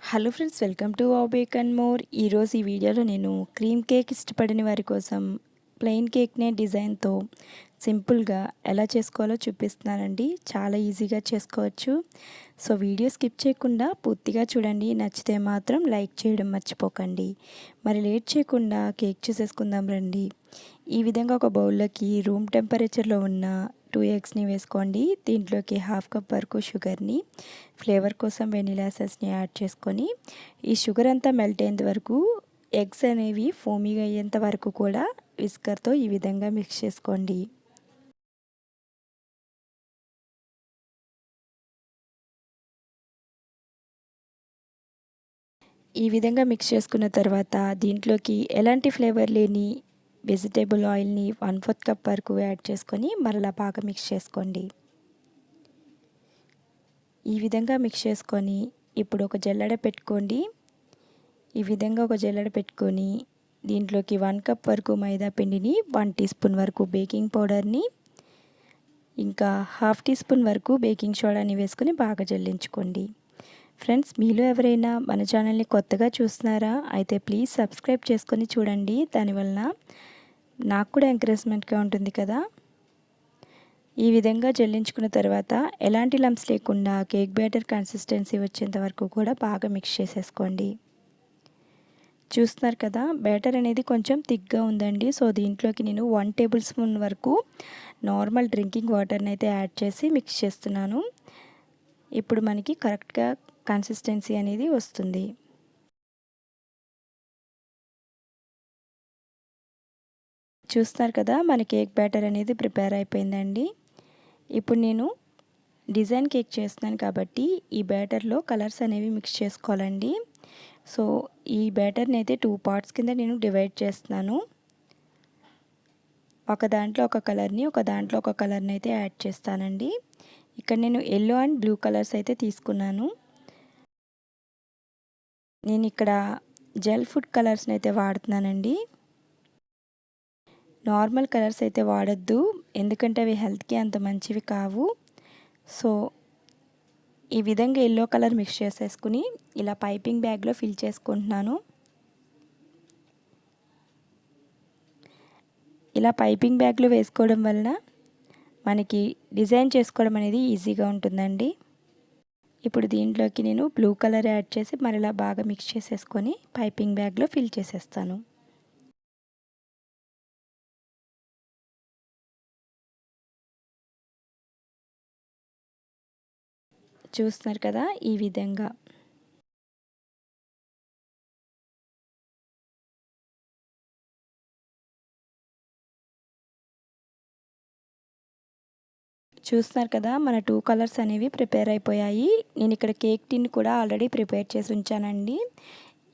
Hello friends, welcome to wow bake and more. ఈరోజు ఈ వీడియోలో నేను క్రీమ్ కేక్ ఇష్టపడని వారి కోసం ప్లెయిన్ కేక్నే డిజైన్తో సింపుల్గా ఎలా చేసుకోవాలో చూపిస్తున్నానండి. చాలా ఈజీగా చేసుకోవచ్చు. సో వీడియో స్కిప్ చేయకుండా పూర్తిగా చూడండి. నచ్చితే మాత్రం లైక్ చేయడం మర్చిపోకండి. మరి లేట్ చేయకుండా కేక్ చేసేసుకుందాం రండి. ఈ విధంగా ఒక బౌల్లోకి రూమ్ టెంపరేచర్లో ఉన్న 2 ఎగ్స్ని వేసుకోండి. దీంట్లోకి 1/2 కప్ వరకు షుగర్ని, ఫ్లేవర్ కోసం వెనిలా ఎసెన్స్ని యాడ్ చేసుకొని ఈ షుగర్ అంతా మెల్ట్ అయ్యేంత వరకు, ఎగ్స్ అనేవి ఫోమీగా అయ్యేంత వరకు కూడా విస్కర్తో ఈ విధంగా మిక్స్ చేసుకోండి. ఈ విధంగా మిక్స్ చేసుకున్న తర్వాత దీంట్లోకి ఎలాంటి ఫ్లేవర్ లేని వెజిటేబుల్ ఆయిల్ని 1/4 కప్ వరకు యాడ్ చేసుకొని మరలా బాగా మిక్స్ చేసుకోండి. ఈ విధంగా మిక్స్ చేసుకొని ఇప్పుడు ఒక జల్లెడ పెట్టుకోండి. ఈ విధంగా ఒక జల్లెడ పెట్టుకొని దీంట్లోకి 1 కప్ వరకు మైదా పిండిని, 1 టీ స్పూన్ వరకు బేకింగ్ పౌడర్ని, ఇంకా 1/2 టీ స్పూన్ వరకు బేకింగ్ సోడాని వేసుకొని బాగా జల్లించుకోండి. ఫ్రెండ్స్, మీలో ఎవరైనా మన ఛానల్ని కొత్తగా చూస్తున్నారా? అయితే ప్లీజ్ సబ్స్క్రైబ్ చేసుకొని చూడండి. దానివల్ల నాకు కూడా ఎంకరేజ్మెంట్గా ఉంటుంది కదా. ఈ విధంగా జల్లించుకున్న తర్వాత ఎలాంటి లంప్స్ లేకుండా కేక్ బ్యాటర్ కన్సిస్టెన్సీ వచ్చేంత వరకు కూడా బాగా మిక్స్ చేసేసుకోండి. చూస్తున్నారు కదా, బ్యాటర్ అనేది కొంచెం థిక్గా ఉందండి. సో దీంట్లోకి నేను 1 టేబుల్ స్పూన్ వరకు నార్మల్ డ్రింకింగ్ వాటర్ని అయితే యాడ్ చేసి మిక్స్ చేస్తున్నాను. ఇప్పుడు మనకి కరెక్ట్గా కన్సిస్టెన్సీ అనేది వస్తుంది. చూస్తున్నారు కదా, మన కేక్ బ్యాటర్ అనేది ప్రిపేర్ అయిపోయిందండి. ఇప్పుడు నేను డిజైన్ కేక్ చేస్తున్నాను కాబట్టి ఈ బ్యాటర్లో కలర్స్ అనేవి మిక్స్ చేసుకోవాలండి. సో ఈ బ్యాటర్ని అయితే 2 పార్ట్స్ కింద నేను డివైడ్ చేస్తున్నాను. ఒక దాంట్లో ఒక కలర్ని, ఒక దాంట్లో ఒక కలర్ని అయితే యాడ్ చేస్తానండి. ఇక్కడ నేను ఎల్లో అండ్ బ్లూ కలర్స్ అయితే తీసుకున్నాను. నేను ఇక్కడ జెల్ ఫుడ్ కలర్స్ని అయితే వాడుతున్నానండి. నార్మల్ కలర్స్ అయితే వాడొద్దు, ఎందుకంటే అవి హెల్త్కి అంత మంచివి కావు. సో ఈ విధంగా ఎల్లో కలర్ మిక్స్ చేసేసుకుని ఇలా పైపింగ్ బ్యాగ్లో ఫిల్ చేసుకుంటున్నాను. ఇలా పైపింగ్ బ్యాగ్లో వేసుకోవడం వలన మనకి డిజైన్ చేసుకోవడం అనేది ఈజీగా ఉంటుందండి. ఇప్పుడు దీంట్లోకి నేను బ్లూ కలర్ యాడ్ చేసి మరలా బాగా మిక్స్ చేసేసుకొని పైపింగ్ బ్యాగ్లో ఫిల్ చేసేస్తాను. చూస్తున్నారు కదా, ఈ విధంగా చూస్తున్నారు కదా, మన 2 కలర్స్ అనేవి ప్రిపేర్ అయిపోయాయి. నేను ఇక్కడ కేక్ టిన్ కూడా ఆల్రెడీ ప్రిపేర్ చేసి ఉంచానండి.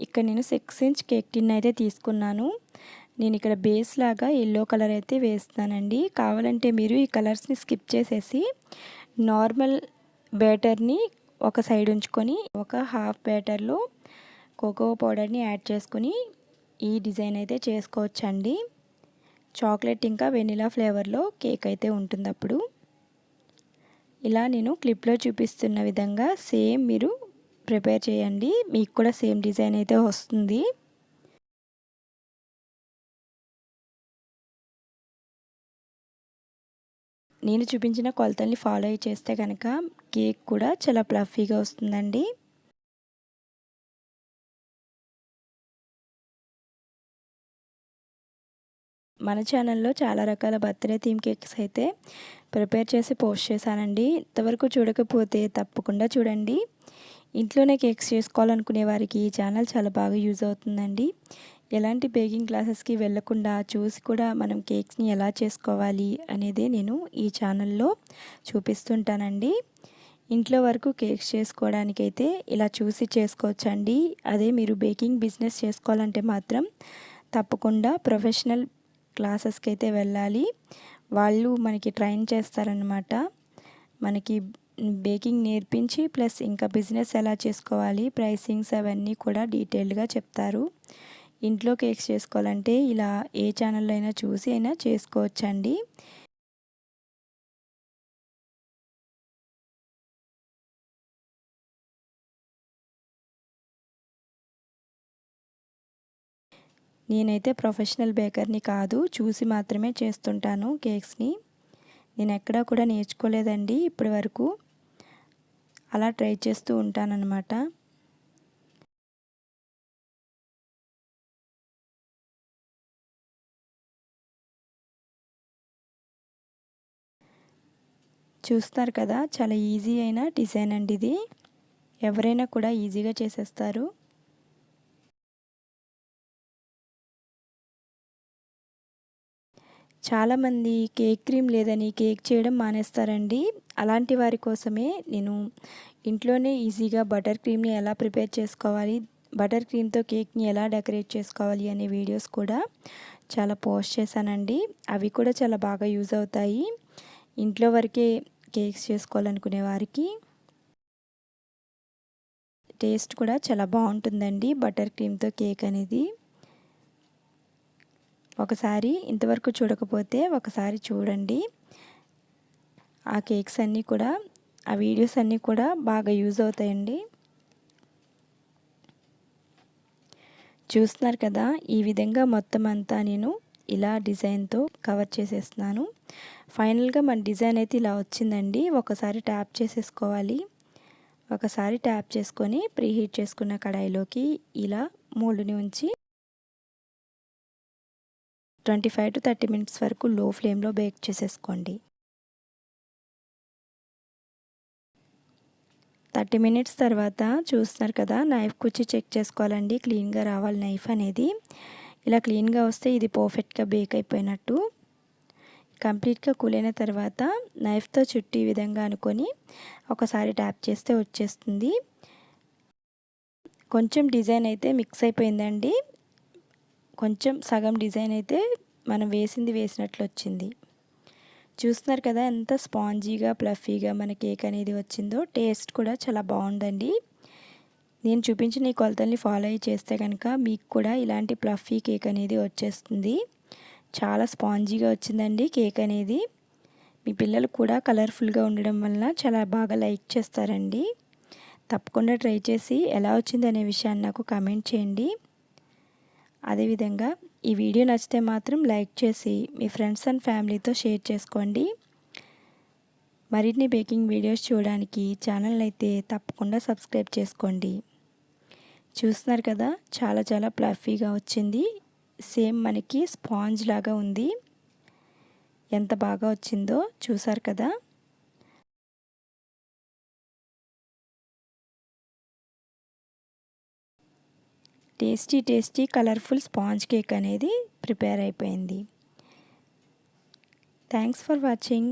ఇక్కడ నేను 6 ఇంచ్ కేక్ టిన్ అయితే తీసుకున్నాను. నేను ఇక్కడ బేస్ లాగా ఎల్లో కలర్ అయితే వేస్తున్నానండి. కావాలంటే మీరు ఈ కలర్స్ని స్కిప్ చేసేసి నార్మల్ బ్యాటర్ని ఒక సైడ్ ఉంచుకొని ఒక హాఫ్ బ్యాటర్లో కోకో పౌడర్ని యాడ్ చేసుకొని ఈ డిజైన్ అయితే చేసుకోవచ్చండి. చాక్లెట్ ఇంకా వెనిలా ఫ్లేవర్లో కేక్ అయితే ఉంటుంది. అప్పుడు ఇలా నేను క్లిప్లో చూపిస్తున్న విధంగా సేమ్ మీరు ప్రిపేర్ చేయండి. మీకు కూడా సేమ్ డిజైన్ అయితే వస్తుంది. నేను చూపించిన కొలతల్ని ఫాలో అయ్యి చేస్తే కనుక కేక్ కూడా చాలా ఫ్లఫీగా వస్తుందండి. మన ఛానల్లో చాలా రకాల బర్త్డే థీమ్ కేక్స్ అయితే ప్రిపేర్ చేసి పోస్ట్ చేశానండి. ఇంతవరకు చూడకపోతే తప్పకుండా చూడండి. ఇంట్లోనే కేక్స్ చేసుకోవాలనుకునే వారికి ఈ ఛానల్ చాలా బాగా యూజ్ అవుతుందండి. ఎలాంటి బేకింగ్ క్లాసెస్కి వెళ్ళకుండా చూసి కూడా మనం కేక్స్ని ఎలా చేసుకోవాలి అనేది నేను ఈ ఛానల్లో చూపిస్తుంటానండి. ఇంట్లో వరకు కేక్స్ చేసుకోవడానికైతే ఇలా చూసి చేసుకోవచ్చండి. అదే మీరు బేకింగ్ బిజినెస్ చేసుకోవాలంటే మాత్రం తప్పకుండా ప్రొఫెషనల్ క్లాసెస్కి అయితే వెళ్ళాలి. వాళ్ళు మనకి ట్రైన్ చేస్తారనమాట. మనకి బేకింగ్ నేర్పించి ప్లస్ ఇంకా బిజినెస్ ఎలా చేసుకోవాలి, ప్రైసింగ్స్ అవన్నీ కూడా డీటెయిల్డ్గా చెప్తారు. ఇంట్లో కేక్స్ చేసుకోవాలంటే ఇలా ఏ ఛానల్లో అయినా చూసి అయినా చేసుకోవచ్చండి. నేనైతే ప్రొఫెషనల్ బేకర్ని కాదు, చూసి మాత్రమే చేస్తుంటాను కేక్స్ని. నేను ఎక్కడా కూడా నేర్చుకోలేదండి ఇప్పటి వరకు. అలా ట్రై చేస్తూ ఉంటానన్నమాట. చూస్తారు కదా, చాలా ఈజీ అయిన డిజైన్ అండి ఇది. ఎవరైనా కూడా ఈజీగా చేసేస్తారు. చాలామంది కేక్ క్రీమ్ లేదని కేక్ చేయడం మానేస్తారండి. అలాంటి వారి కోసమే నేను ఇంట్లోనే ఈజీగా బటర్ క్రీమ్ని ఎలా ప్రిపేర్ చేసుకోవాలి, బటర్ క్రీమ్తో కేక్ని ఎలా డెకరేట్ చేసుకోవాలి అనే వీడియోస్ కూడా చాలా పోస్ట్ చేశానండి. అవి కూడా చాలా బాగా యూజ్ అవుతాయి ఇంట్లో వరకే కేక్స్ చేసుకోవాలనుకునే వారికి. టేస్ట్ కూడా చాలా బాగుంటుందండి బటర్ క్రీమ్తో కేక్ అనేది. ఒకసారి ఇంతవరకు చూడకపోతే ఒకసారి చూడండి. ఆ కేక్స్ అన్నీ కూడా, ఆ వీడియోస్ అన్నీ కూడా బాగా యూజ్ అవుతాయండి. చూస్తున్నారు కదా, ఈ విధంగా మొత్తం అంతా నేను ఇలా డిజైన్తో కవర్ చేసేస్తున్నాను. ఫైనల్గా మన డిజైన్ అయితే ఇలా వచ్చిందండి. ఒకసారి ట్యాప్ చేసేసుకోవాలి. ఒకసారి ట్యాప్ చేసుకొని ప్రీహీట్ చేసుకున్న కడాయిలోకి ఇలా మోల్డ్ని ఉంచి 25 to 30 మినిట్స్ వరకు లో ఫ్లేమ్లో బేక్ చేసేసుకోండి. 30 మినిట్స్ తర్వాత చూస్తున్నారు కదా, నైఫ్ కుచ్చి చెక్ చేసుకోవాలండి. క్లీన్గా రావాలి నైఫ్ అనేది. ఇలా క్లీన్గా వస్తే ఇది పర్ఫెక్ట్గా బేక్ అయిపోయినట్టు. కంప్లీట్గా కూల్ అయిన తర్వాత నైఫ్తో చుట్టి ఈ విధంగా అనుకొని ఒకసారి ట్యాప్ చేస్తే వచ్చేస్తుంది. కొంచెం డిజైన్ అయితే మిక్స్ అయిపోయిందండి. కొంచెం సగం డిజైన్ అయితే మనం వేసినట్లు వచ్చింది. చూస్తున్నారు కదా ఎంత స్పాంజీగా ప్లఫీగా మన కేక్ అనేది వచ్చిందో. టేస్ట్ కూడా చాలా బాగుందండి. నేను చూపించిన ఈ కొలతల్ని ఫాలో అయ్యి చేస్తే కనుక మీకు కూడా ఇలాంటి ప్లఫీ కేక్ అనేది వచ్చేస్తుంది. చాలా స్పాంజీగా వచ్చిందండి కేక్ అనేది. మీ పిల్లలు కూడా కలర్ఫుల్గా ఉండడం వల్ల చాలా బాగా లైక్ చేస్తారండి. తప్పకుండా ట్రై చేసి ఎలా వచ్చింది అనే విషయాన్ని నాకు కామెంట్ చేయండి. అదేవిధంగా ఈ వీడియో నచ్చితే మాత్రం లైక్ చేసి మీ ఫ్రెండ్స్ అండ్ ఫ్యామిలీతో షేర్ చేసుకోండి. మరిన్ని బేకింగ్ వీడియోస్ చూడడానికి ఛానల్ అయితే తప్పకుండా సబ్స్క్రైబ్ చేసుకోండి. చూస్తున్నారు కదా, చాలా చాలా ప్లఫీగా వచ్చింది. సేమ్ మనకి స్పాంజ్ లాగా ఉంది. ఎంత బాగా వచ్చిందో చూసారు కదా. టేస్టీ కలర్ఫుల్ స్పాంజ్ కేక్ అనేది ప్రిపేర్ అయిపోయింది. Thanks for watching.